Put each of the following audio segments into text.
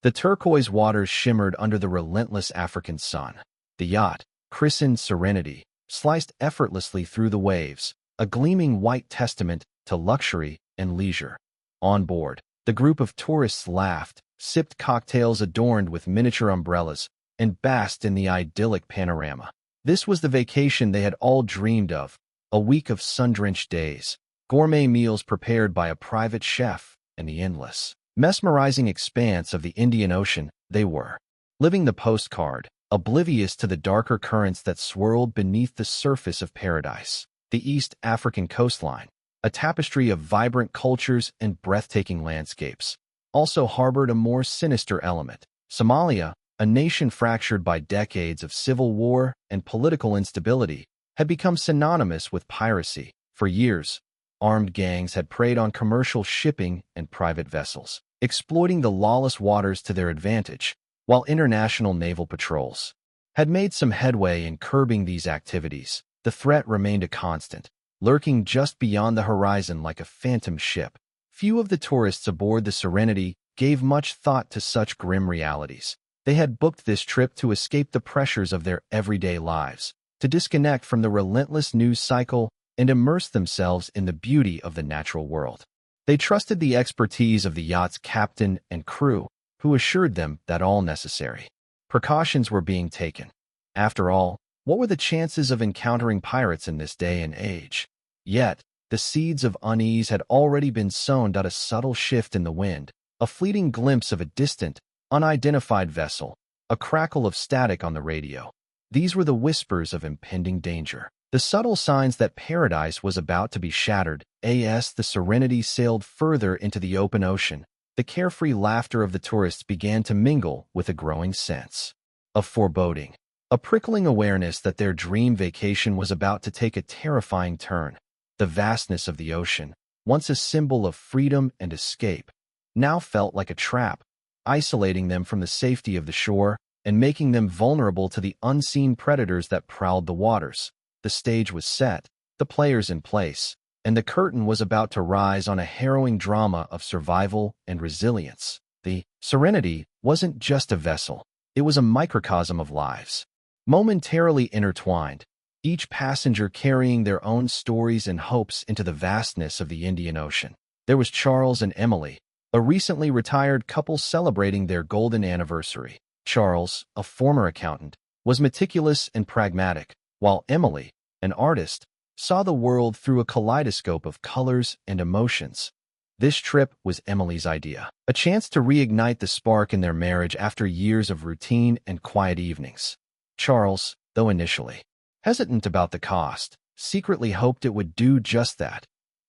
The turquoise waters shimmered under the relentless African sun. The yacht, christened Serenity, sliced effortlessly through the waves, a gleaming white testament to luxury and leisure. On board, the group of tourists laughed, sipped cocktails adorned with miniature umbrellas, and basked in the idyllic panorama. This was the vacation they had all dreamed of, a week of sun-drenched days, gourmet meals prepared by a private chef, and the endless, mesmerizing expanse of the Indian Ocean. They were living the postcard, oblivious to the darker currents that swirled beneath the surface of paradise. The East African coastline, a tapestry of vibrant cultures and breathtaking landscapes, also harbored a more sinister element. Somalia, a nation fractured by decades of civil war and political instability, had become synonymous with piracy. For years, armed gangs had preyed on commercial shipping and private vessels, exploiting the lawless waters to their advantage, while international naval patrols had made some headway in curbing these activities. The threat remained a constant, lurking just beyond the horizon like a phantom ship. Few of the tourists aboard the Serenity gave much thought to such grim realities. They had booked this trip to escape the pressures of their everyday lives, to disconnect from the relentless news cycle and immerse themselves in the beauty of the natural world. They trusted the expertise of the yacht's captain and crew, who assured them that all necessary precautions were being taken. After all, what were the chances of encountering pirates in this day and age? Yet, the seeds of unease had already been sown. A subtle shift in the wind, a fleeting glimpse of a distant, unidentified vessel, a crackle of static on the radio. These were the whispers of impending danger, the subtle signs that paradise was about to be shattered. As the Serenity sailed further into the open ocean, the carefree laughter of the tourists began to mingle with a growing sense of foreboding, a prickling awareness that their dream vacation was about to take a terrifying turn. The vastness of the ocean, once a symbol of freedom and escape, now felt like a trap, isolating them from the safety of the shore and making them vulnerable to the unseen predators that prowled the waters. The stage was set, the players in place, and the curtain was about to rise on a harrowing drama of survival and resilience. The Serenity wasn't just a vessel, it was a microcosm of lives, momentarily intertwined, each passenger carrying their own stories and hopes into the vastness of the Indian Ocean. There was Charles and Emily, a recently retired couple celebrating their golden anniversary. Charles, a former accountant, was meticulous and pragmatic, while Emily, an artist, saw the world through a kaleidoscope of colors and emotions. This trip was Emily's idea, a chance to reignite the spark in their marriage after years of routine and quiet evenings. Charles, though initially hesitant about the cost, secretly hoped it would do just that.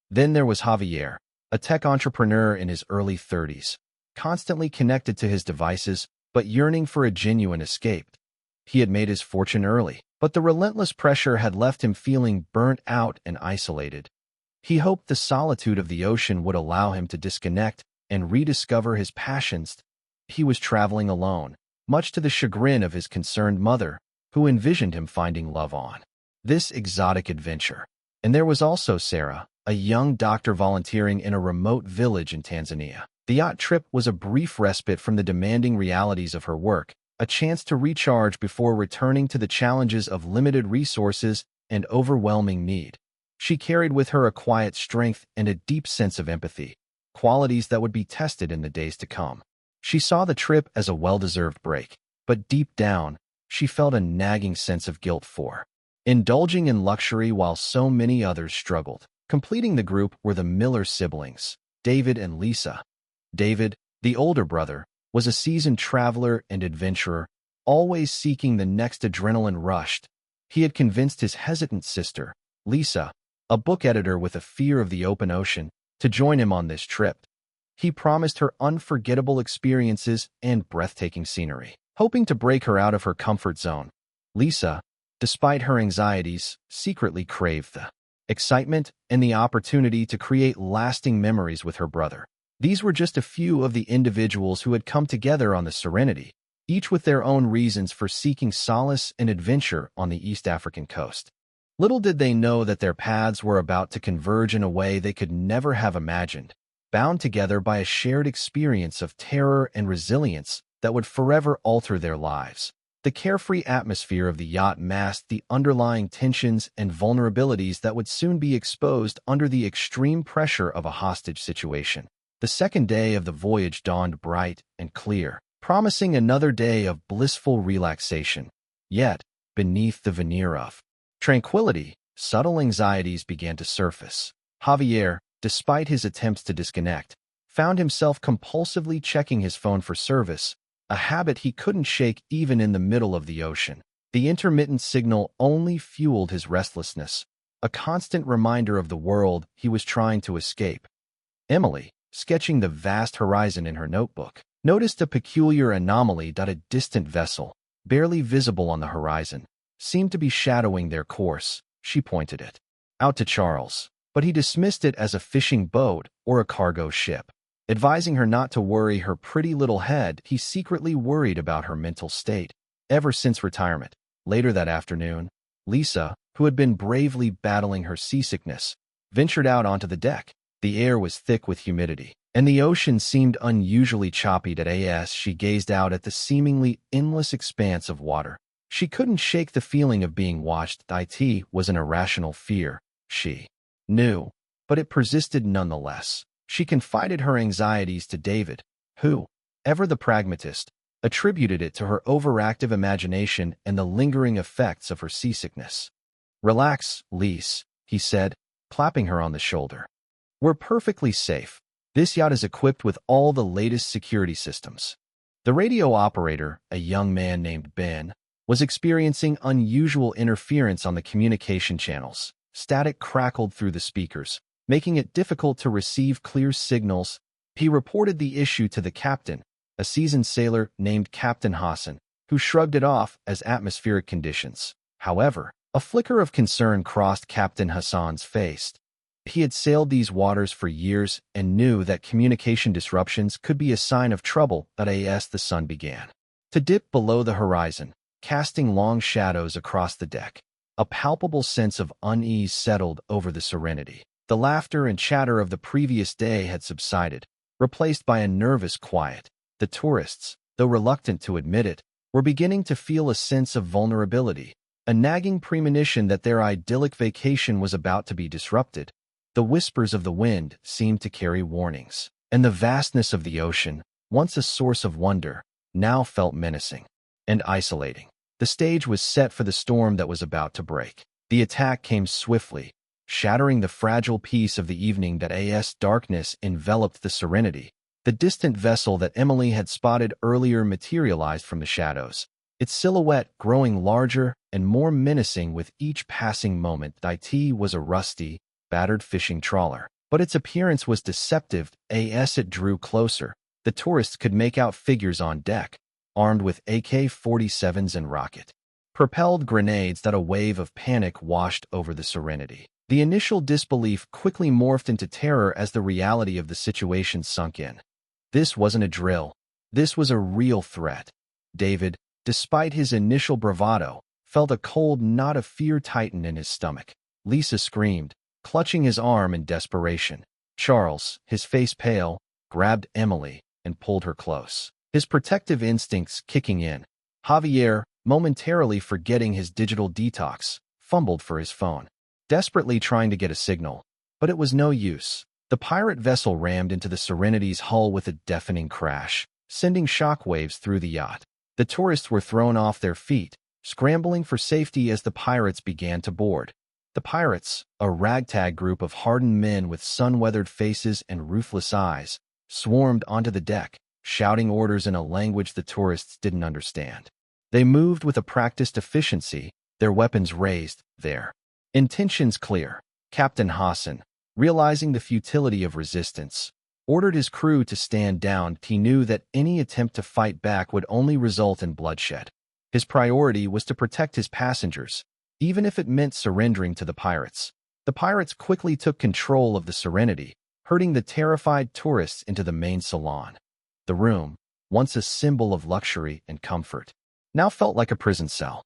Then there was Javier, a tech entrepreneur in his early 30s, constantly connected to his devices but yearning for a genuine escape. He had made his fortune early, but the relentless pressure had left him feeling burnt out and isolated. He hoped the solitude of the ocean would allow him to disconnect and rediscover his passions. He was traveling alone, much to the chagrin of his concerned mother, who envisioned him finding love on this exotic adventure. And there was also Sarah, a young doctor volunteering in a remote village in Tanzania. The yacht trip was a brief respite from the demanding realities of her work, a chance to recharge before returning to the challenges of limited resources and overwhelming need. She carried with her a quiet strength and a deep sense of empathy, qualities that would be tested in the days to come. She saw the trip as a well-deserved break, but deep down, she felt a nagging sense of guilt for indulging in luxury while so many others struggled. Completing the group were the Miller siblings, David and Lisa. David, the older brother, was a seasoned traveler and adventurer, always seeking the next adrenaline rush. He had convinced his hesitant sister, Lisa, a book editor with a fear of the open ocean, to join him on this trip. He promised her unforgettable experiences and breathtaking scenery, hoping to break her out of her comfort zone. Lisa, despite her anxieties, secretly craved the excitement and the opportunity to create lasting memories with her brother. These were just a few of the individuals who had come together on the Serenity, each with their own reasons for seeking solace and adventure on the East African coast. Little did they know that their paths were about to converge in a way they could never have imagined. bound together by a shared experience of terror and resilience that would forever alter their lives. The carefree atmosphere of the yacht masked the underlying tensions and vulnerabilities that would soon be exposed under the extreme pressure of a hostage situation. The second day of the voyage dawned bright and clear, promising another day of blissful relaxation. Yet, beneath the veneer of tranquility, subtle anxieties began to surface. Javier, despite his attempts to disconnect, found himself compulsively checking his phone for service, a habit he couldn't shake even in the middle of the ocean. The intermittent signal only fueled his restlessness, a constant reminder of the world he was trying to escape. Emily, sketching the vast horizon in her notebook, noticed a peculiar anomaly that a distant vessel, barely visible on the horizon, seemed to be shadowing their course. She pointed it out to Charles, but he dismissed it as a fishing boat or a cargo ship. Advising her not to worry her pretty little head, he secretly worried about her mental state. Ever since retirement, later that afternoon, Lisa, who had been bravely battling her seasickness, ventured out onto the deck. The air was thick with humidity, and the ocean seemed unusually choppy as she gazed out at the seemingly endless expanse of water. She couldn't shake the feeling of being watched. It was an irrational fear, she knew, but it persisted nonetheless. She confided her anxieties to David, who, ever the pragmatist, attributed it to her overactive imagination and the lingering effects of her seasickness. "Relax, Lise," he said, clapping her on the shoulder. "We're perfectly safe. This yacht is equipped with all the latest security systems." The radio operator, a young man named Ben, was experiencing unusual interference on the communication channels. Static crackled through the speakers, making it difficult to receive clear signals. He reported the issue to the captain, a seasoned sailor named Captain Hassan, who shrugged it off as atmospheric conditions. However, a flicker of concern crossed Captain Hassan's face. He had sailed these waters for years and knew that communication disruptions could be a sign of trouble. As the sun began to dip below the horizon, casting long shadows across the deck, a palpable sense of unease settled over the Serenity. The laughter and chatter of the previous day had subsided, replaced by a nervous quiet. The tourists, though reluctant to admit it, were beginning to feel a sense of vulnerability, a nagging premonition that their idyllic vacation was about to be disrupted. The whispers of the wind seemed to carry warnings, and the vastness of the ocean, once a source of wonder, now felt menacing and isolating. The stage was set for the storm that was about to break. The attack came swiftly, shattering the fragile peace of the evening. As darkness enveloped the Serenity, the distant vessel that Emily had spotted earlier materialized from the shadows, its silhouette growing larger and more menacing with each passing moment. It was a rusty, battered fishing trawler, but its appearance was deceptive. As it drew closer, the tourists could make out figures on deck, armed with AK-47s and rocket-propelled grenades. A wave of panic washed over the Serenity. The initial disbelief quickly morphed into terror as the reality of the situation sunk in. This wasn't a drill. This was a real threat. David, despite his initial bravado, felt a cold knot of fear tighten in his stomach. Lisa screamed, clutching his arm in desperation. Charles, his face pale, grabbed Emily and pulled her close, his protective instincts kicking in. Javier, momentarily forgetting his digital detox, fumbled for his phone, desperately trying to get a signal, but it was no use. The pirate vessel rammed into the Serenity's hull with a deafening crash, sending shockwaves through the yacht. The tourists were thrown off their feet, scrambling for safety as the pirates began to board. The pirates, a ragtag group of hardened men with sun-weathered faces and ruthless eyes, swarmed onto the deck, shouting orders in a language the tourists didn't understand. They moved with a practiced efficiency, their weapons raised, their intentions clear. Captain Hassan, realizing the futility of resistance, ordered his crew to stand down. He knew that any attempt to fight back would only result in bloodshed. His priority was to protect his passengers, even if it meant surrendering to the pirates. The pirates quickly took control of the Serenity, herding the terrified tourists into the main salon. The room, once a symbol of luxury and comfort, now felt like a prison cell.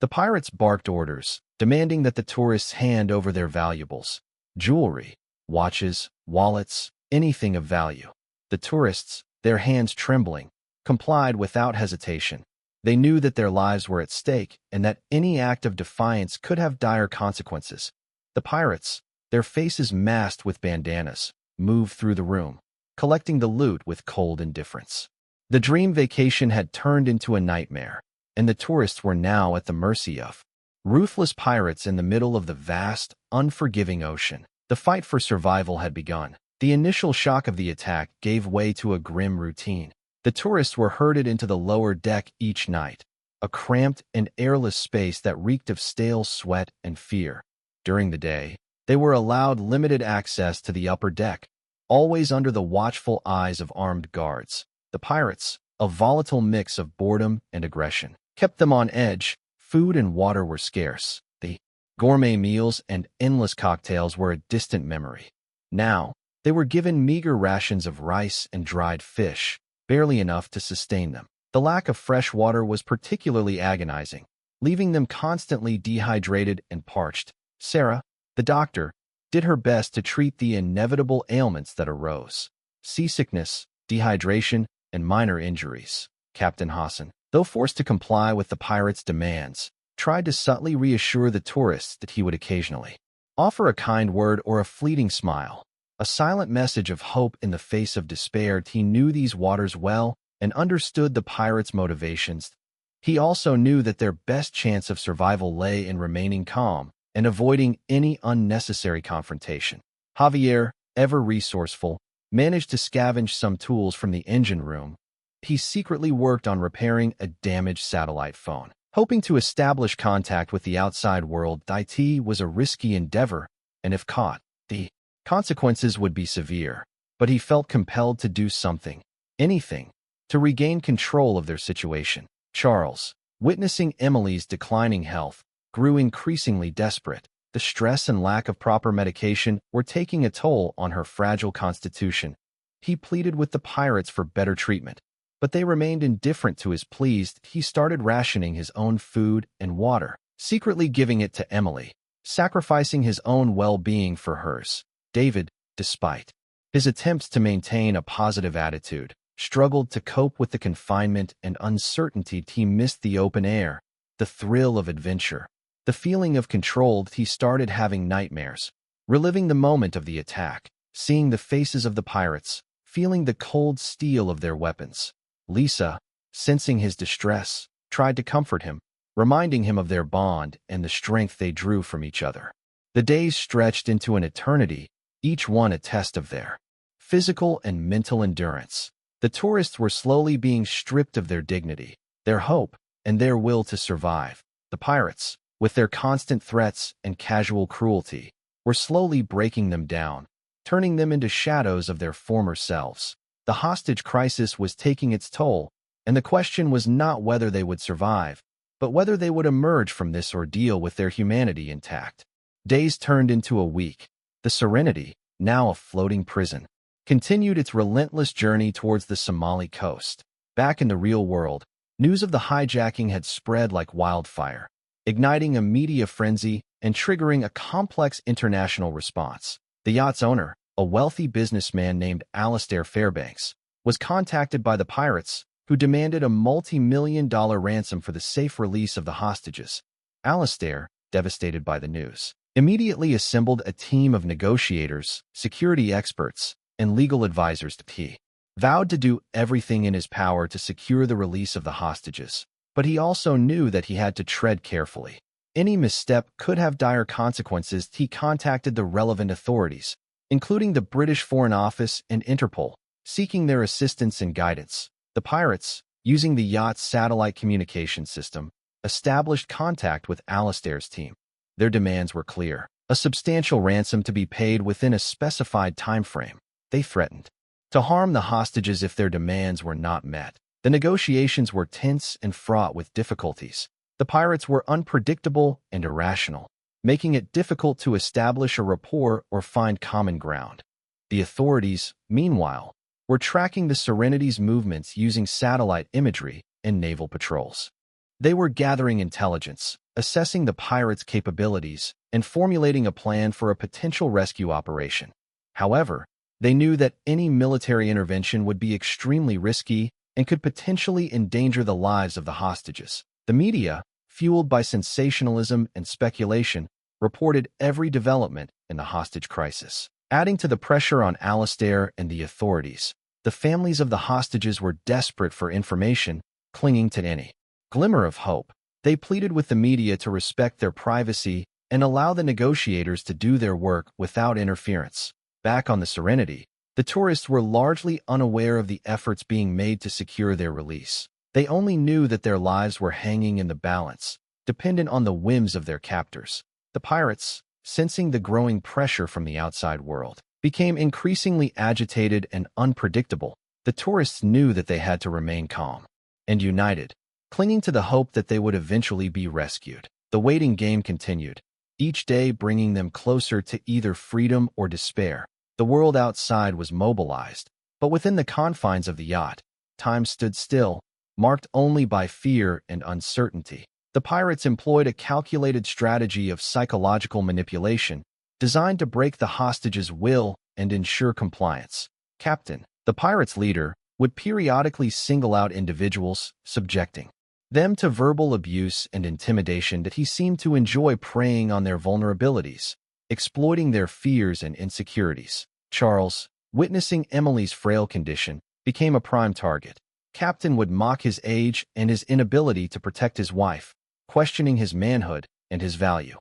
The pirates barked orders, demanding that the tourists hand over their valuables: jewelry, watches, wallets, anything of value. The tourists, their hands trembling, complied without hesitation. They knew that their lives were at stake and that any act of defiance could have dire consequences. The pirates, their faces masked with bandanas, moved through the room, collecting the loot with cold indifference. The dream vacation had turned into a nightmare, and the tourists were now at the mercy of ruthless pirates in the middle of the vast, unforgiving ocean. The fight for survival had begun. The initial shock of the attack gave way to a grim routine. The tourists were herded into the lower deck each night, a cramped and airless space that reeked of stale sweat and fear. During the day, they were allowed limited access to the upper deck, always under the watchful eyes of armed guards. The pirates, a volatile mix of boredom and aggression, kept them on edge. Food and water were scarce. The gourmet meals and endless cocktails were a distant memory. Now, they were given meager rations of rice and dried fish, barely enough to sustain them. The lack of fresh water was particularly agonizing, leaving them constantly dehydrated and parched. Sarah, the doctor, did her best to treat the inevitable ailments that arose: seasickness, dehydration, and minor injuries. Captain Hassan, though forced to comply with the pirates' demands, tried to subtly reassure the tourists that he would occasionally offer a kind word or a fleeting smile, a silent message of hope in the face of despair. He knew these waters well and understood the pirates' motivations. He also knew that their best chance of survival lay in remaining calm and avoiding any unnecessary confrontation. Javier, ever resourceful, managed to scavenge some tools from the engine room. He secretly worked on repairing a damaged satellite phone, hoping to establish contact with the outside world. It was a risky endeavor, and if caught, the consequences would be severe. But he felt compelled to do something, anything, to regain control of their situation. Charles, witnessing Emily's declining health, grew increasingly desperate. The stress and lack of proper medication were taking a toll on her fragile constitution. He pleaded with the pirates for better treatment, but they remained indifferent to his pleas. He started rationing his own food and water, secretly giving it to Emily, sacrificing his own well-being for hers. David, despite his attempts to maintain a positive attitude, struggled to cope with the confinement and uncertainty. He missed the open air, the thrill of adventure, the feeling of control. He started having nightmares, reliving the moment of the attack, seeing the faces of the pirates, feeling the cold steel of their weapons. Lisa, sensing his distress, tried to comfort him, reminding him of their bond and the strength they drew from each other. The days stretched into an eternity, each one a test of their physical and mental endurance. The tourists were slowly being stripped of their dignity, their hope, and their will to survive. The pirates, with their constant threats and casual cruelty, were slowly breaking them down, turning them into shadows of their former selves. The hostage crisis was taking its toll, and the question was not whether they would survive, but whether they would emerge from this ordeal with their humanity intact. Days turned into a week. The Serenity, now a floating prison, continued its relentless journey towards the Somali coast. Back in the real world, news of the hijacking had spread like wildfire, igniting a media frenzy and triggering a complex international response. The yacht's owner, a wealthy businessman named Alastair Fairbanks, was contacted by the pirates, who demanded a multi-million-dollar ransom for the safe release of the hostages. Alastair, devastated by the news, immediately assembled a team of negotiators, security experts, and legal advisors. He vowed to do everything in his power to secure the release of the hostages, but he also knew that he had to tread carefully. Any misstep could have dire consequences. He contacted the relevant authorities, including the British Foreign Office and Interpol, seeking their assistance and guidance. The pirates, using the yacht's satellite communication system, established contact with Alastair's team. Their demands were clear: a substantial ransom to be paid within a specified time frame. They threatened to harm the hostages if their demands were not met. The negotiations were tense and fraught with difficulties. The pirates were unpredictable and irrational, making it difficult to establish a rapport or find common ground. The authorities, meanwhile, were tracking the Serenity's movements using satellite imagery and naval patrols. They were gathering intelligence, assessing the pirates' capabilities, and formulating a plan for a potential rescue operation. However, They knew that any military intervention would be extremely risky and could potentially endanger the lives of the hostages. The media, fueled by sensationalism and speculation, reported every development in the hostage crisis. Adding to the pressure on Alistair and the authorities, the families of the hostages were desperate for information, clinging to any glimmer of hope. They pleaded with the media to respect their privacy and allow the negotiators to do their work without interference. Back on the Serenity, the tourists were largely unaware of the efforts being made to secure their release. They only knew that their lives were hanging in the balance, dependent on the whims of their captors. The pirates, sensing the growing pressure from the outside world, became increasingly agitated and unpredictable. The tourists knew that they had to remain calm and united, clinging to the hope that they would eventually be rescued. The waiting game continued, each day bringing them closer to either freedom or despair. The world outside was mobilized, but within the confines of the yacht, time stood still, marked only by fear and uncertainty. The pirates employed a calculated strategy of psychological manipulation, designed to break the hostages' will and ensure compliance. Captain, the pirates' leader, would periodically single out individuals, subjecting them to verbal abuse and intimidation that he seemed to enjoy preying on their vulnerabilities, exploiting their fears and insecurities. Charles, witnessing Emily's frail condition, became a prime target. Captain would mock his age and his inability to protect his wife, questioning his manhood and his value.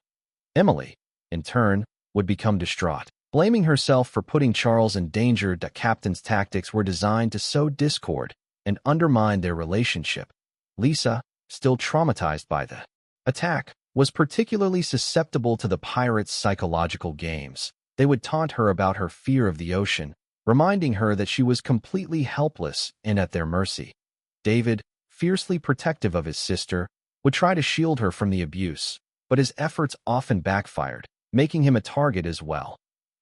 Emily, in turn, would become distraught, blaming herself for putting Charles in danger. The captain's tactics were designed to sow discord and undermine their relationship. Lisa, still traumatized by the attack, was particularly susceptible to the pirates' psychological games. They would taunt her about her fear of the ocean, reminding her that she was completely helpless and at their mercy. David, fiercely protective of his sister, would try to shield her from the abuse, but his efforts often backfired, making him a target as well.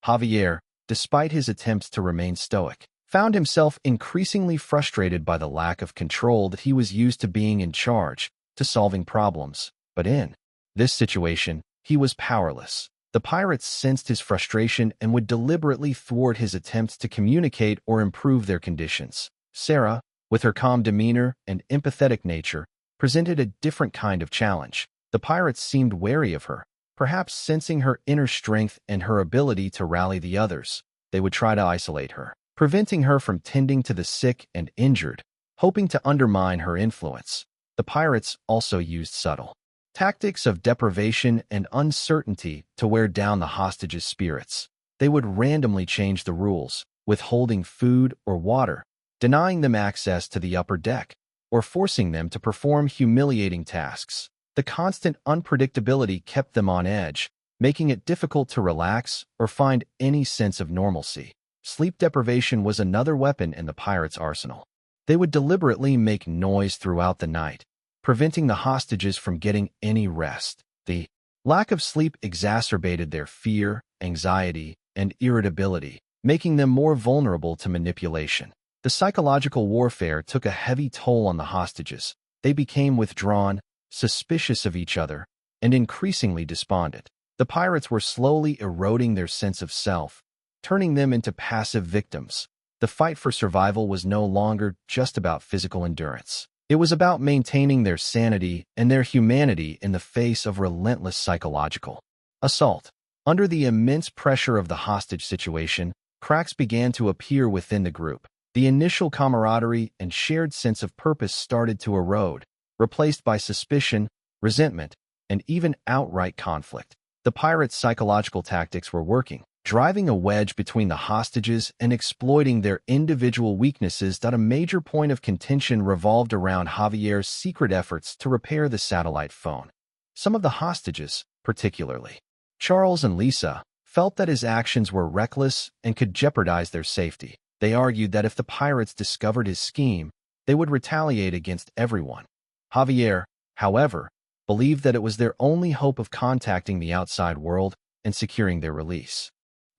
Javier, despite his attempts to remain stoic, found himself increasingly frustrated by the lack of control that he was used to being in charge, to solving problems. But in this situation, he was powerless. The pirates sensed his frustration and would deliberately thwart his attempts to communicate or improve their conditions. Sarah, with her calm demeanor and empathetic nature, presented a different kind of challenge. The pirates seemed wary of her, perhaps sensing her inner strength and her ability to rally the others. They would try to isolate her, preventing her from tending to the sick and injured, hoping to undermine her influence. The pirates also used subtle tactics of deprivation and uncertainty to wear down the hostages' spirits. They would randomly change the rules, withholding food or water, denying them access to the upper deck, or forcing them to perform humiliating tasks. The constant unpredictability kept them on edge, making it difficult to relax or find any sense of normalcy. Sleep deprivation was another weapon in the pirates' arsenal. They would deliberately make noise throughout the night, preventing the hostages from getting any rest. The lack of sleep exacerbated their fear, anxiety, and irritability, making them more vulnerable to manipulation. The psychological warfare took a heavy toll on the hostages. They became withdrawn, suspicious of each other, and increasingly despondent. The pirates were slowly eroding their sense of self, turning them into passive victims. The fight for survival was no longer just about physical endurance. It was about maintaining their sanity and their humanity in the face of relentless psychological assault. Under the immense pressure of the hostage situation, cracks began to appear within the group. The initial camaraderie and shared sense of purpose started to erode, replaced by suspicion, resentment, and even outright conflict. The pirates' psychological tactics were working, driving a wedge between the hostages and exploiting their individual weaknesses. A major point of contention revolved around Javier's secret efforts to repair the satellite phone. Some of the hostages, particularly Charles and Lisa, felt that his actions were reckless and could jeopardize their safety. They argued that if the pirates discovered his scheme, they would retaliate against everyone. Javier, however, believed that it was their only hope of contacting the outside world and securing their release.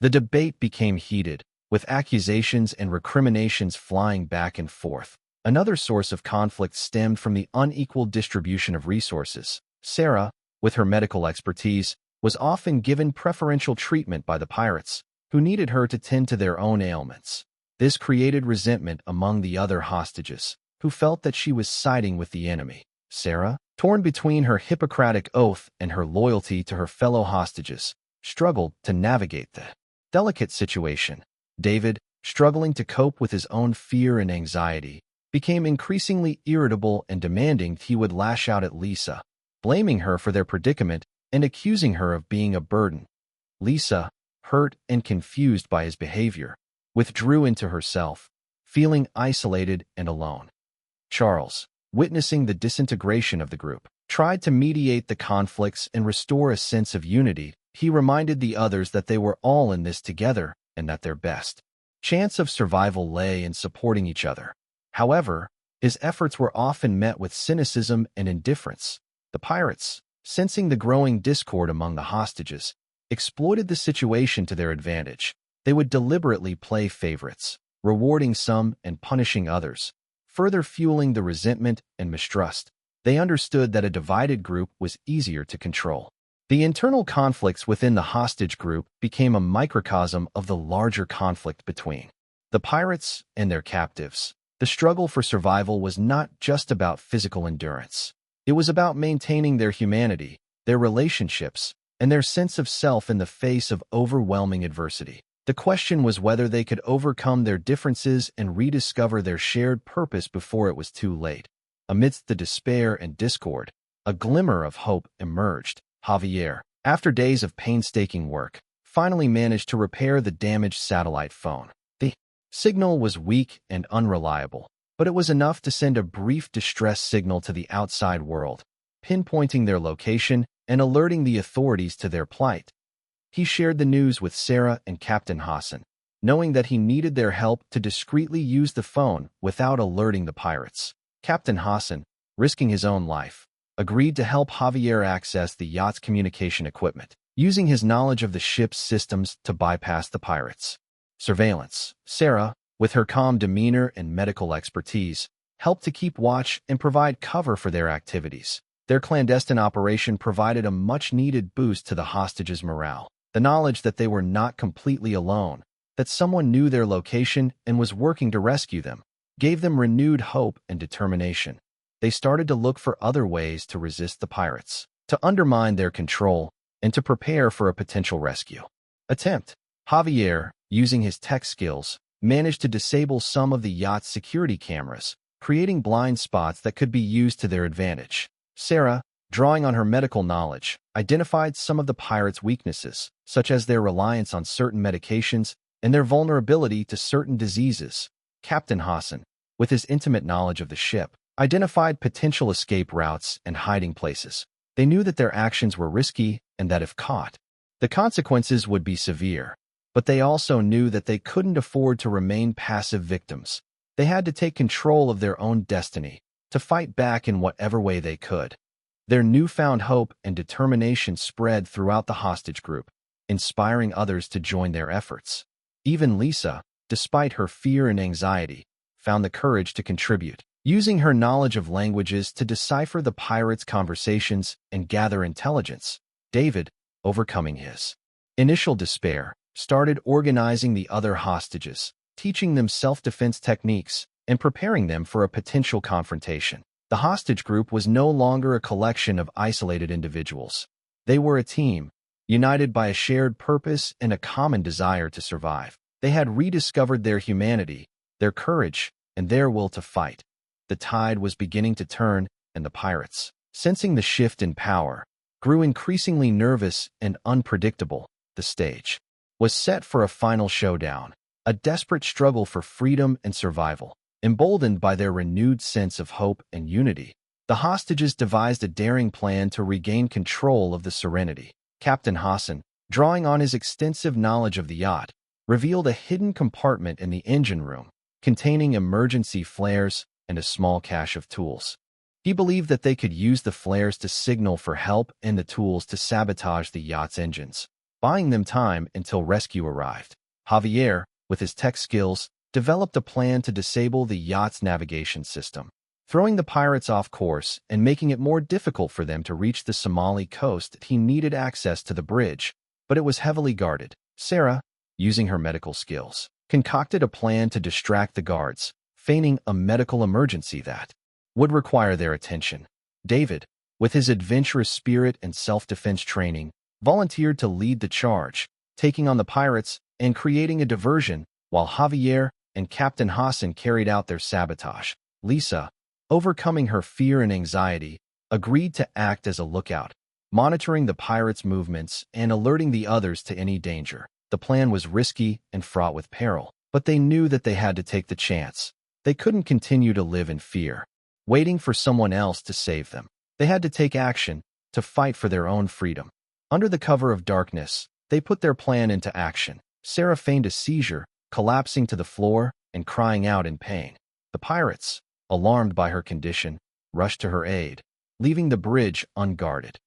The debate became heated, with accusations and recriminations flying back and forth. Another source of conflict stemmed from the unequal distribution of resources. Sarah, with her medical expertise, was often given preferential treatment by the pirates, who needed her to tend to their own ailments. This created resentment among the other hostages, who felt that she was siding with the enemy. Sarah, torn between her Hippocratic oath and her loyalty to her fellow hostages, struggled to navigate the delicate situation. David, struggling to cope with his own fear and anxiety, became increasingly irritable and demanding he would lash out at Lisa, blaming her for their predicament and accusing her of being a burden. Lisa, hurt and confused by his behavior, withdrew into herself, feeling isolated and alone. Charles, witnessing the disintegration of the group, tried to mediate the conflicts and restore a sense of unity. He reminded the others that they were all in this together and that their best chance of survival lay in supporting each other. However, his efforts were often met with cynicism and indifference. The pirates, sensing the growing discord among the hostages, exploited the situation to their advantage. They would deliberately play favorites, rewarding some and punishing others, further fueling the resentment and mistrust. They understood that a divided group was easier to control. The internal conflicts within the hostage group became a microcosm of the larger conflict between the pirates and their captives. The struggle for survival was not just about physical endurance. It was about maintaining their humanity, their relationships, and their sense of self in the face of overwhelming adversity. The question was whether they could overcome their differences and rediscover their shared purpose before it was too late. Amidst the despair and discord, a glimmer of hope emerged. Javier, after days of painstaking work, finally managed to repair the damaged satellite phone. The signal was weak and unreliable, but it was enough to send a brief distress signal to the outside world, pinpointing their location and alerting the authorities to their plight. He shared the news with Sarah and Captain Hassan, knowing that he needed their help to discreetly use the phone without alerting the pirates. Captain Hassan, risking his own life, agreed to help Javier access the yacht's communication equipment, using his knowledge of the ship's systems to bypass the pirates. Surveillance. Sarah, with her calm demeanor and medical expertise, helped to keep watch and provide cover for their activities. Their clandestine operation provided a much-needed boost to the hostages' morale. The knowledge that they were not completely alone, that someone knew their location and was working to rescue them, gave them renewed hope and determination. They started to look for other ways to resist the pirates, to undermine their control, and to prepare for a potential rescue attempt. Javier, using his tech skills, managed to disable some of the yacht's security cameras, creating blind spots that could be used to their advantage. Sarah, drawing on her medical knowledge, identified some of the pirates' weaknesses, such as their reliance on certain medications and their vulnerability to certain diseases. Captain Hassan, with his intimate knowledge of the ship, identified potential escape routes and hiding places. They knew that their actions were risky and that if caught, the consequences would be severe. But they also knew that they couldn't afford to remain passive victims. They had to take control of their own destiny, to fight back in whatever way they could. Their newfound hope and determination spread throughout the hostage group, inspiring others to join their efforts. Even Lisa, despite her fear and anxiety, found the courage to contribute, using her knowledge of languages to decipher the pirates' conversations and gather intelligence. David, overcoming his initial despair, started organizing the other hostages, teaching them self-defense techniques, and preparing them for a potential confrontation. The hostage group was no longer a collection of isolated individuals. They were a team, united by a shared purpose and a common desire to survive. They had rediscovered their humanity, their courage, and their will to fight. The tide was beginning to turn, and the pirates, sensing the shift in power, grew increasingly nervous and unpredictable. The stage was set for a final showdown, a desperate struggle for freedom and survival. Emboldened by their renewed sense of hope and unity, the hostages devised a daring plan to regain control of the Serenity. Captain Hassan, drawing on his extensive knowledge of the yacht, revealed a hidden compartment in the engine room, containing emergency flares and a small cache of tools. He believed that they could use the flares to signal for help and the tools to sabotage the yacht's engines, buying them time until rescue arrived. Javier, with his tech skills, developed a plan to disable the yacht's navigation system, throwing the pirates off course and making it more difficult for them to reach the Somali coast. He needed access to the bridge, but it was heavily guarded. Sarah, using her medical skills, concocted a plan to distract the guards, feigning a medical emergency that would require their attention. David, with his adventurous spirit and self-defense training, volunteered to lead the charge, taking on the pirates and creating a diversion, while Javier and Captain Hassan carried out their sabotage. Lisa, overcoming her fear and anxiety, agreed to act as a lookout, monitoring the pirates' movements and alerting the others to any danger. The plan was risky and fraught with peril, but they knew that they had to take the chance. They couldn't continue to live in fear, waiting for someone else to save them. They had to take action, to fight for their own freedom. Under the cover of darkness, they put their plan into action. Sarah feigned a seizure, collapsing to the floor and crying out in pain. The pirates, alarmed by her condition, rushed to her aid, leaving the bridge unguarded.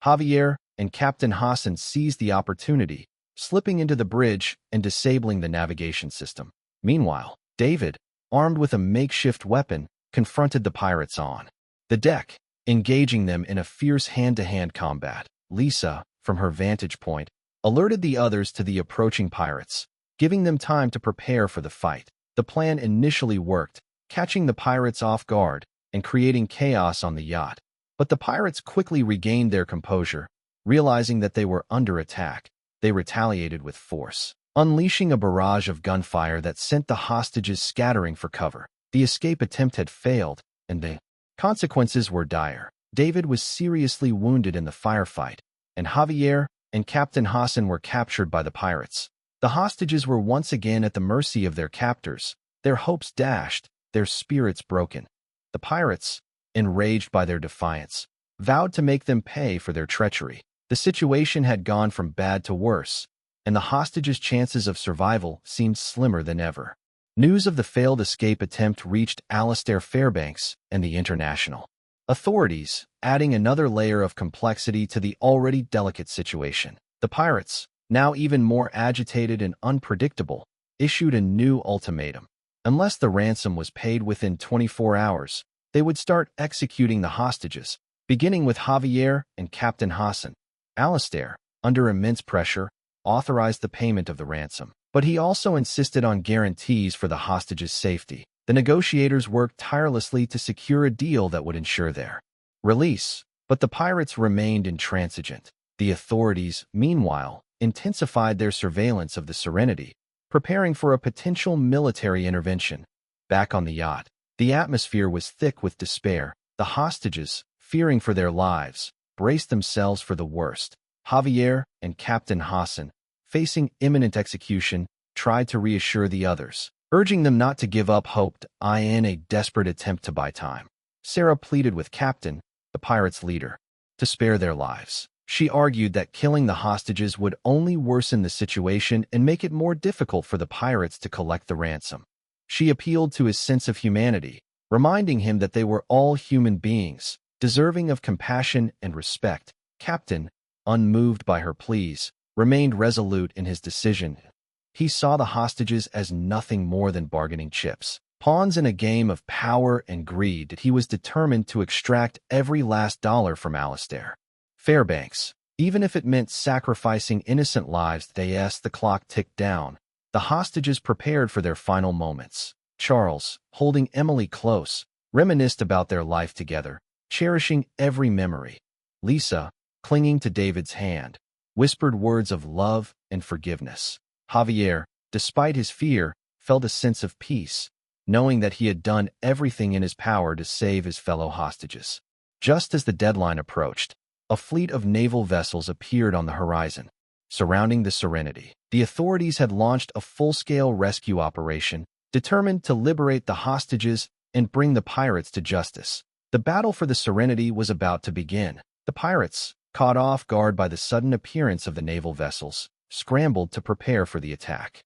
Javier and Captain Hassan seized the opportunity, slipping into the bridge and disabling the navigation system. Meanwhile, David, armed with a makeshift weapon, confronted the pirates on the deck, engaging them in a fierce hand-to-hand combat. Lisa, from her vantage point, alerted the others to the approaching pirates, giving them time to prepare for the fight. The plan initially worked, catching the pirates off guard and creating chaos on the yacht. But the pirates quickly regained their composure, realizing that they were under attack. They retaliated with force, unleashing a barrage of gunfire that sent the hostages scattering for cover. The escape attempt had failed, and the consequences were dire. David was seriously wounded in the firefight, and Javier and Captain Hassan were captured by the pirates. The hostages were once again at the mercy of their captors, their hopes dashed, their spirits broken. The pirates, enraged by their defiance, vowed to make them pay for their treachery. The situation had gone from bad to worse, and the hostages' chances of survival seemed slimmer than ever. News of the failed escape attempt reached Alastair Fairbanks and the international authorities, adding another layer of complexity to the already delicate situation. The pirates, now even more agitated and unpredictable, issued a new ultimatum. Unless the ransom was paid within 24 hours, they would start executing the hostages, beginning with Javier and Captain Hassan. Alastair, under immense pressure, authorized the payment of the ransom, but he also insisted on guarantees for the hostages' safety. The negotiators worked tirelessly to secure a deal that would ensure their release, but the pirates remained intransigent. The authorities, meanwhile, intensified their surveillance of the Serenity, preparing for a potential military intervention. Back on the yacht, the atmosphere was thick with despair. The hostages, fearing for their lives, braced themselves for the worst. Javier and Captain Hassan, facing imminent execution, tried to reassure the others, urging them not to give up hope in a desperate attempt to buy time. Sarah pleaded with Captain, the pirates' leader, to spare their lives. She argued that killing the hostages would only worsen the situation and make it more difficult for the pirates to collect the ransom. She appealed to his sense of humanity, reminding him that they were all human beings, deserving of compassion and respect. Captain, unmoved by her pleas, remained resolute in his decision. He saw the hostages as nothing more than bargaining chips, pawns in a game of power and greed that he was determined to extract every last dollar from Alastair Fairbanks, even if it meant sacrificing innocent lives. As the clock ticked down, the hostages prepared for their final moments. Charles, holding Emily close, reminisced about their life together, cherishing every memory. Lisa, clinging to David's hand, whispered words of love and forgiveness. Javier, despite his fear, felt a sense of peace, knowing that he had done everything in his power to save his fellow hostages. Just as the deadline approached, a fleet of naval vessels appeared on the horizon, surrounding the Serenity. The authorities had launched a full-scale rescue operation, determined to liberate the hostages and bring the pirates to justice. The battle for the Serenity was about to begin. The pirates, caught off guard by the sudden appearance of the naval vessels, scrambled to prepare for the attack.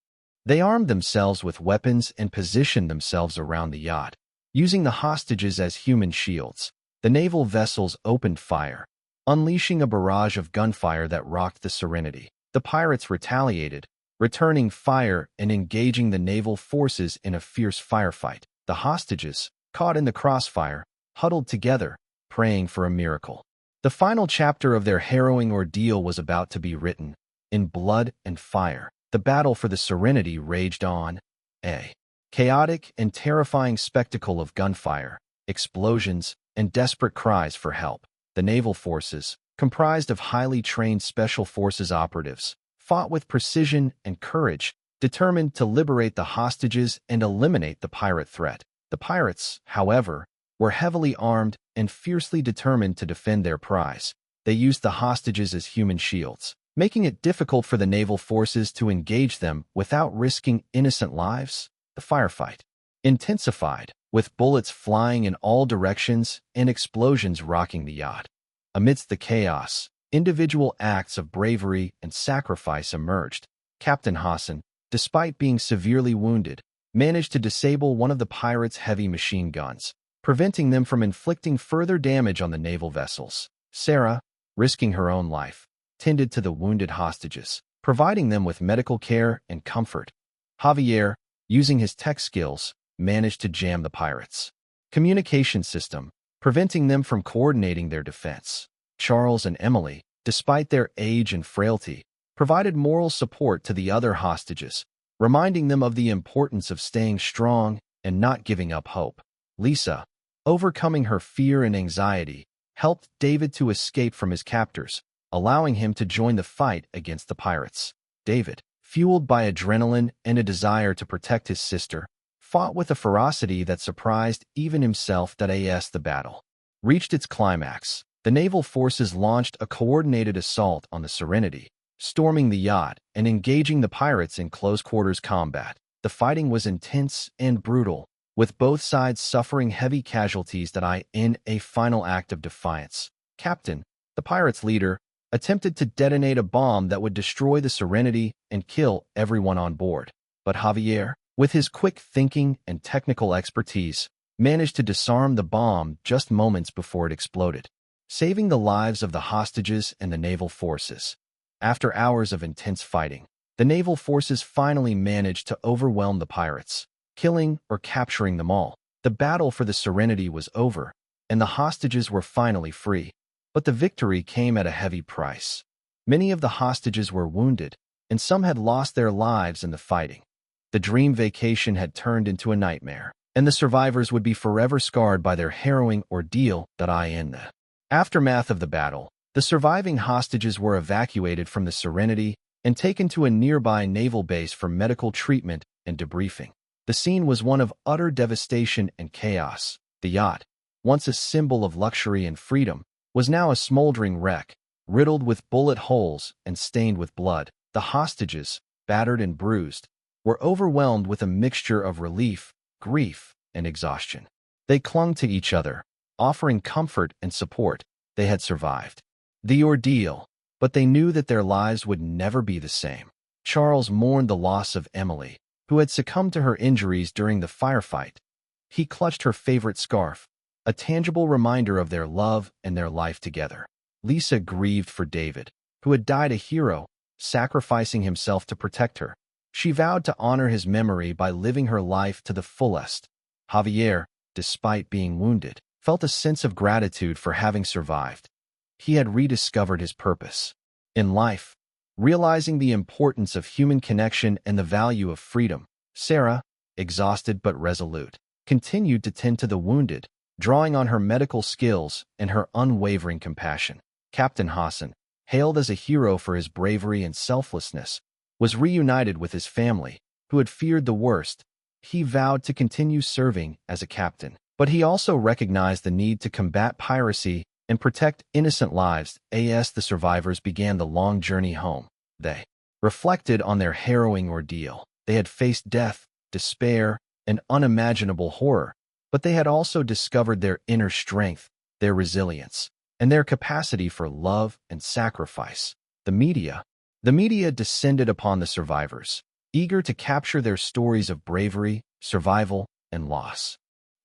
They armed themselves with weapons and positioned themselves around the yacht, using the hostages as human shields. The naval vessels opened fire, unleashing a barrage of gunfire that rocked the Serenity. The pirates retaliated, returning fire and engaging the naval forces in a fierce firefight. The hostages, caught in the crossfire, huddled together, praying for a miracle. The final chapter of their harrowing ordeal was about to be written, in blood and fire. the battle for the Serenity raged on. A chaotic and terrifying spectacle of gunfire, explosions, and desperate cries for help. The naval forces, comprised of highly trained special forces operatives, fought with precision and courage, determined to liberate the hostages and eliminate the pirate threat. The pirates, however, were heavily armed and fiercely determined to defend their prize. They used the hostages as human shields, making it difficult for the naval forces to engage them without risking innocent lives. The firefight intensified, with bullets flying in all directions and explosions rocking the yacht. Amidst the chaos, individual acts of bravery and sacrifice emerged. Captain Hassan, despite being severely wounded, managed to disable one of the pirates' heavy machine guns, preventing them from inflicting further damage on the naval vessels. Sarah, risking her own life, tended to the wounded hostages, providing them with medical care and comfort. Javier, using his tech skills, managed to jam the pirates' communication system, preventing them from coordinating their defense. Charles and Emily, despite their age and frailty, provided moral support to the other hostages, reminding them of the importance of staying strong and not giving up hope. Lisa, overcoming her fear and anxiety, helped David to escape from his captors, allowing him to join the fight against the pirates. David, fueled by adrenaline and a desire to protect his sister, fought with a ferocity that surprised even himself. As the battle reached its climax, the naval forces launched a coordinated assault on the Serenity, storming the yacht and engaging the pirates in close-quarters combat. The fighting was intense and brutal, with both sides suffering heavy casualties. In a final act of defiance, Captain, the pirates' leader, attempted to detonate a bomb that would destroy the Serenity and kill everyone on board. But Javier, with his quick thinking and technical expertise, managed to disarm the bomb just moments before it exploded, saving the lives of the hostages and the naval forces. After hours of intense fighting, the naval forces finally managed to overwhelm the pirates, killing or capturing them all. The battle for the Serenity was over, and the hostages were finally free. But the victory came at a heavy price. Many of the hostages were wounded, and some had lost their lives in the fighting. The dream vacation had turned into a nightmare, and the survivors would be forever scarred by their harrowing ordeal. In the aftermath of the battle, the surviving hostages were evacuated from the Serenity and taken to a nearby naval base for medical treatment and debriefing. The scene was one of utter devastation and chaos. The yacht, once a symbol of luxury and freedom, was now a smoldering wreck, riddled with bullet holes and stained with blood. The hostages, battered and bruised, were overwhelmed with a mixture of relief, grief, and exhaustion. They clung to each other, offering comfort and support. They had survived the ordeal, but they knew that their lives would never be the same. Charles mourned the loss of Emily, who had succumbed to her injuries during the firefight. He clutched her favorite scarf, a tangible reminder of their love and their life together. Lisa grieved for David, who had died a hero, sacrificing himself to protect her. She vowed to honor his memory by living her life to the fullest. Javier, despite being wounded, felt a sense of gratitude for having survived. He had rediscovered his purpose in life, realizing the importance of human connection and the value of freedom. Sarah, exhausted but resolute, continued to tend to the wounded, drawing on her medical skills and her unwavering compassion. Captain Hassan, hailed as a hero for his bravery and selflessness, was reunited with his family, who had feared the worst. He vowed to continue serving as a captain, but he also recognized the need to combat piracy and protect innocent lives. As the survivors began the long journey home, they reflected on their harrowing ordeal. They had faced death, despair, and unimaginable horror, but they had also discovered their inner strength, their resilience, and their capacity for love and sacrifice. The media descended upon the survivors, eager to capture their stories of bravery, survival, and loss.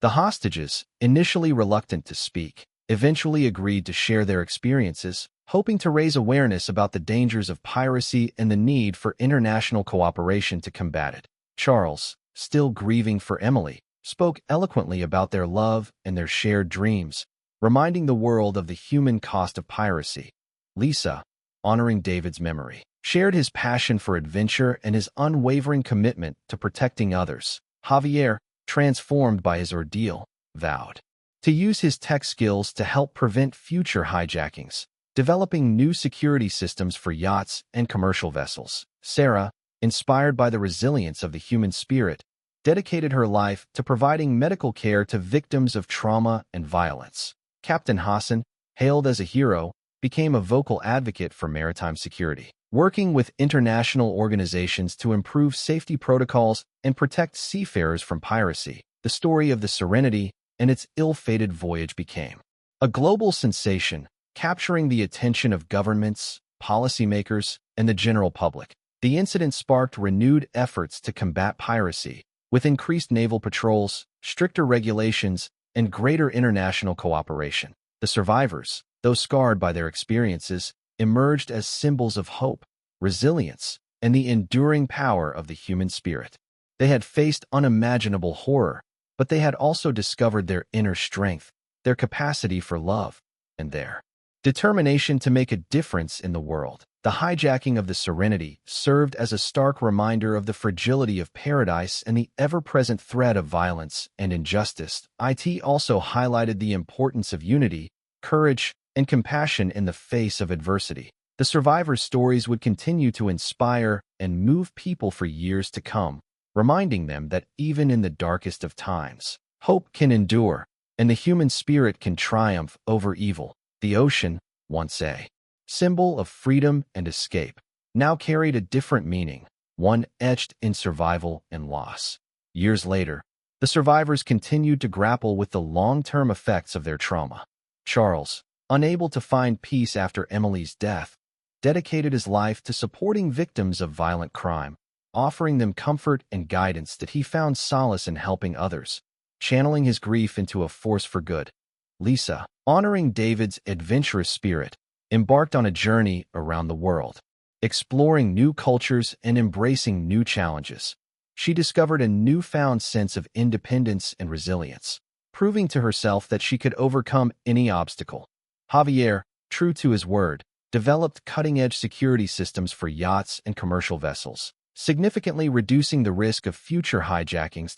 The hostages, initially reluctant to speak, eventually agreed to share their experiences, hoping to raise awareness about the dangers of piracy and the need for international cooperation to combat it. Charles, still grieving for Emily, spoke eloquently about their love and their shared dreams, reminding the world of the human cost of piracy. Lisa, honoring David's memory, shared his passion for adventure and his unwavering commitment to protecting others. Javier, transformed by his ordeal, vowed to use his tech skills to help prevent future hijackings, developing new security systems for yachts and commercial vessels. Sarah, inspired by the resilience of the human spirit, dedicated her life to providing medical care to victims of trauma and violence. Captain Hassan, hailed as a hero, became a vocal advocate for maritime security, working with international organizations to improve safety protocols and protect seafarers from piracy. The story of the Serenity and its ill-fated voyage became a global sensation, capturing the attention of governments, policymakers, and the general public. The incident sparked renewed efforts to combat piracy, with increased naval patrols, stricter regulations, and greater international cooperation. The survivors, though scarred by their experiences, emerged as symbols of hope, resilience, and the enduring power of the human spirit. They had faced unimaginable horror, but they had also discovered their inner strength, their capacity for love, and their determination to make a difference in the world. The hijacking of the Serenity served as a stark reminder of the fragility of paradise and the ever-present threat of violence and injustice. It also highlighted the importance of unity, courage, and compassion in the face of adversity. The survivors' stories would continue to inspire and move people for years to come, reminding them that even in the darkest of times, hope can endure, and the human spirit can triumph over evil. The ocean, once a symbol of freedom and escape, now carried a different meaning, one etched in survival and loss. Years later, the survivors continued to grapple with the long-term effects of their trauma. Charles, unable to find peace after Emily's death, dedicated his life to supporting victims of violent crime, offering them comfort and guidance that he found solace in helping others, channeling his grief into a force for good. Lisa, honoring David's adventurous spirit, embarked on a journey around the world, exploring new cultures and embracing new challenges. She discovered a newfound sense of independence and resilience, proving to herself that she could overcome any obstacle. Javier, true to his word, developed cutting-edge security systems for yachts and commercial vessels, significantly reducing the risk of future hijackings.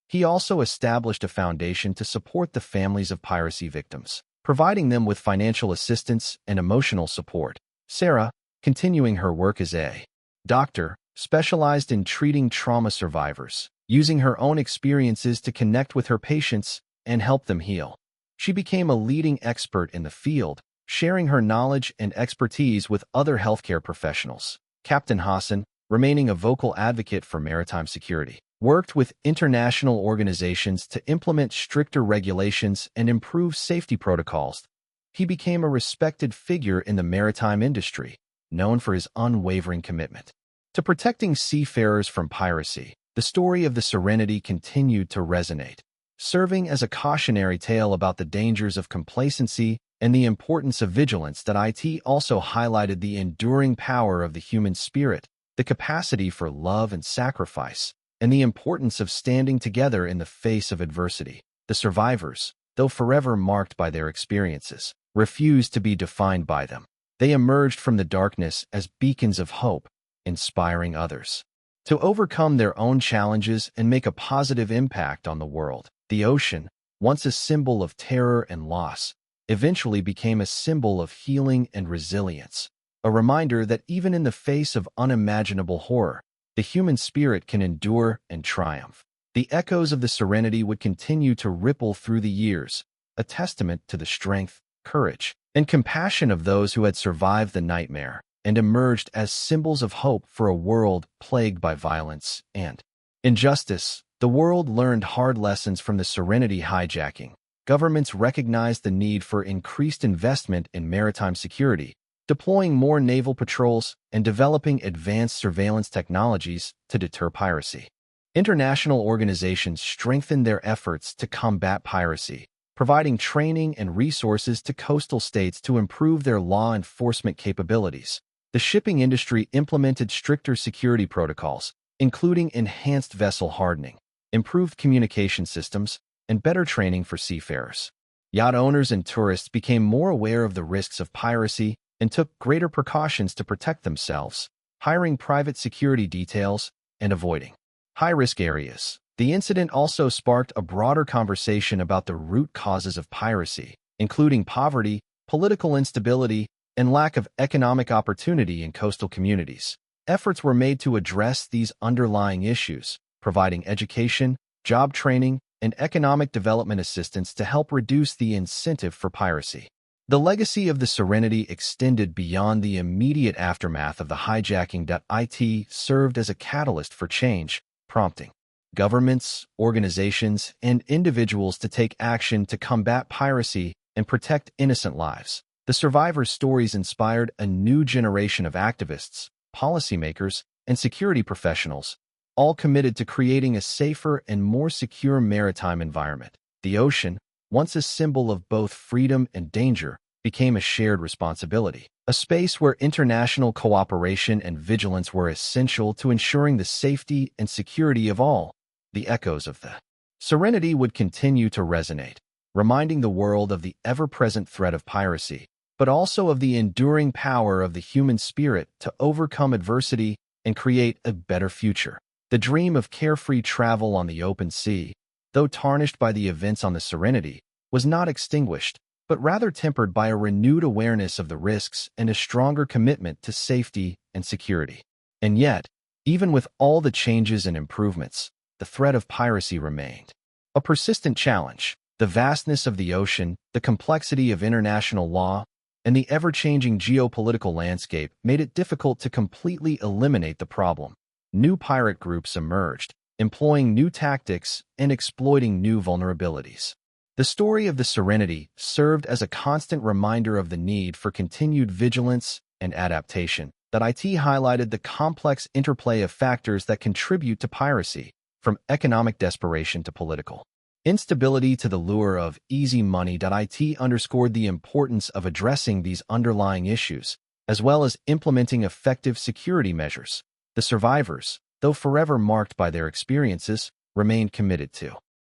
He also established a foundation to support the families of piracy victims, providing them with financial assistance and emotional support. Sarah, continuing her work as a doctor, specialized in treating trauma survivors, using her own experiences to connect with her patients and help them heal. She became a leading expert in the field, sharing her knowledge and expertise with other healthcare professionals. Captain Hassan, remaining a vocal advocate for maritime security, worked with international organizations to implement stricter regulations and improve safety protocols. He became a respected figure in the maritime industry, known for his unwavering commitment to protecting seafarers from piracy. The story of the Serenity continued to resonate, serving as a cautionary tale about the dangers of complacency and the importance of vigilance. That it also highlighted the enduring power of the human spirit, the capacity for love and sacrifice, and the importance of standing together in the face of adversity. The survivors, though forever marked by their experiences, refused to be defined by them. They emerged from the darkness as beacons of hope, inspiring others to overcome their own challenges and make a positive impact on the world. The ocean, once a symbol of terror and loss, eventually became a symbol of healing and resilience, a reminder that even in the face of unimaginable horror, the human spirit can endure and triumph. The echoes of the Serenity would continue to ripple through the years, a testament to the strength, courage, and compassion of those who had survived the nightmare and emerged as symbols of hope for a world plagued by violence and injustice. The world learned hard lessons from the Serenity hijacking. Governments recognized the need for increased investment in maritime security, deploying more naval patrols and developing advanced surveillance technologies to deter piracy. International organizations strengthened their efforts to combat piracy, providing training and resources to coastal states to improve their law enforcement capabilities. The shipping industry implemented stricter security protocols, including enhanced vessel hardening, improved communication systems, and better training for seafarers. Yacht owners and tourists became more aware of the risks of piracy and took greater precautions to protect themselves. hiring private security details, and avoiding high-risk areas. The incident also sparked a broader conversation about the root causes of piracy, including poverty, political instability, and lack of economic opportunity in coastal communities. Efforts were made to address these underlying issues, providing education, job training, and economic development assistance to help reduce the incentive for piracy. The legacy of the Serenity extended beyond the immediate aftermath of the hijacking. It served as a catalyst for change, prompting governments, organizations, and individuals to take action to combat piracy and protect innocent lives. The survivors' stories inspired a new generation of activists, policymakers, and security professionals, all committed to creating a safer and more secure maritime environment. The ocean, once a symbol of both freedom and danger, became a shared responsibility, a space where international cooperation and vigilance were essential to ensuring the safety and security of all. The echoes of the Serenity would continue to resonate, reminding the world of the ever-present threat of piracy, but also of the enduring power of the human spirit to overcome adversity and create a better future. The dream of carefree travel on the open sea, though tarnished by the events on the Serenity, was not extinguished, but rather tempered by a renewed awareness of the risks and a stronger commitment to safety and security. And yet, even with all the changes and improvements, the threat of piracy remained a persistent challenge. The vastness of the ocean, the complexity of international law, and the ever-changing geopolitical landscape made it difficult to completely eliminate the problem. New pirate groups emerged, employing new tactics and exploiting new vulnerabilities. The story of the Serenity served as a constant reminder of the need for continued vigilance and adaptation. That it highlighted the complex interplay of factors that contribute to piracy, from economic desperation to political instability to the lure of easy money. It underscored the importance of addressing these underlying issues, as well as implementing effective security measures. The survivors, though forever marked by their experiences, remained committed to